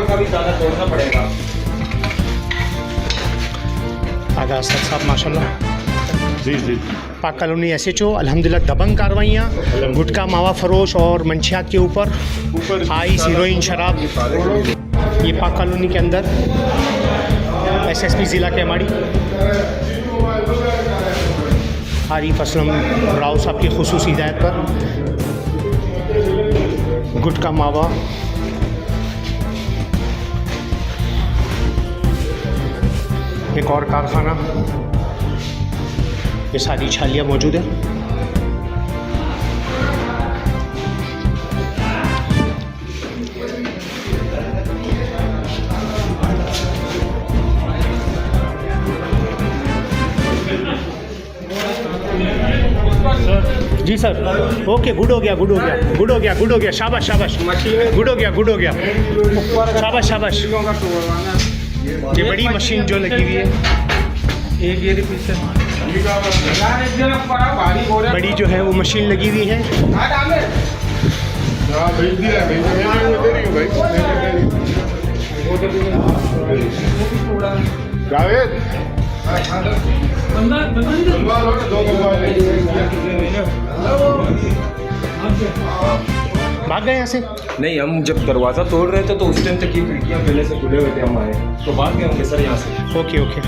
ऊपर का भी ज़्यादा तोड़ना पड़ेगा। आगा असद साहब माशाल्लाह। जी जी पाक कॉलोनी SHO अल्हम्दुलिल्लाह दबंग कार्रवाइयाँ गुटखा मावा फरोश और मंशियात के ऊपर आइस हीरोइन शराब। ये पाक कॉलोनी के अंदर SSP ज़िला केमाड़ी आरिफ असलम राव साहब की खुसूसी हिदायत पर गुटखा मावा एक और कारखाना, ये सारी छालियाँ मौजूद है। जी सर, ओके, गुड हो गया, गुड हो गया, गुड हो गया, गुड हो गया, शाबाश शाबाश, गुड हो गया, गुड हो गया, शाबाश शाबाश। ये बड़ी मशीन जो लगी हुई है, एक ये पीछे बड़ी जो है वो मशीन लगी हुई है। भाग गए यहाँ से? नहीं, हम जब दरवाज़ा तोड़ रहे थे तो उस टाइम तक ये खिड़कियाँ पहले से खुले हुए थे, हम आए तो भाग गए होंगे सर यहाँ से। Okay okay.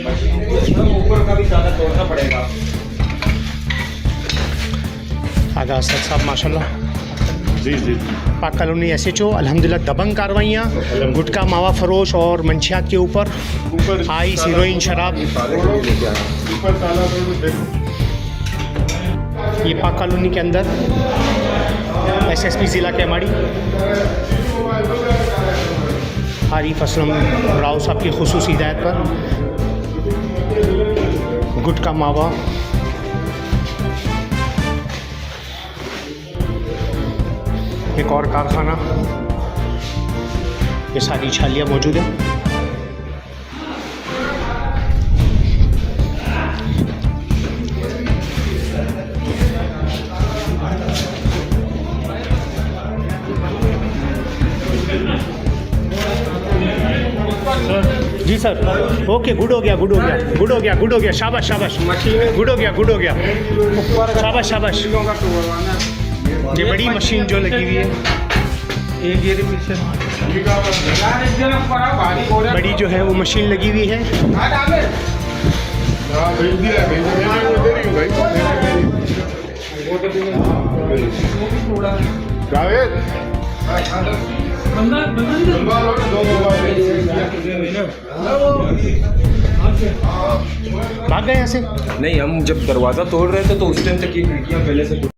मशीन ऊपर का भी ज़्यादा तोड़ना पड़ेगा। आगा असद साहब माशाल्लाह। जी जी पाक कॉलोनी SHO अल्हम्दुलिल्लाह दबंग कार्रवाइयाँ गुटखा मावा फरोश और मंशियात के ऊपर आइस हीरोइन शराब। ये पाक कॉलोनी के अंदर SSP ज़िला केमाड़ी आरिफ असलम राव साहब की खुसूसी हिदायत पर गुटखा मावा एक और कारखाना, ये सारी छालियाँ मौजूद है। जी सर, ओके, गुड हो गया, गुड हो गया, गुड हो गया, गुड हो गया, शाबाश शाबाश, गुड हो गया, गुड हो गया, शाबाश शाबाश। ये बड़ी मशीन जो लगी हुई है, एक ये पीछे बड़ी जो है वो मशीन लगी हुई है। भाग गए यहाँ से? नहीं, हम जब दरवाज़ा तोड़ रहे थे तो उस टाइम तक ये खिड़कियाँ पहले से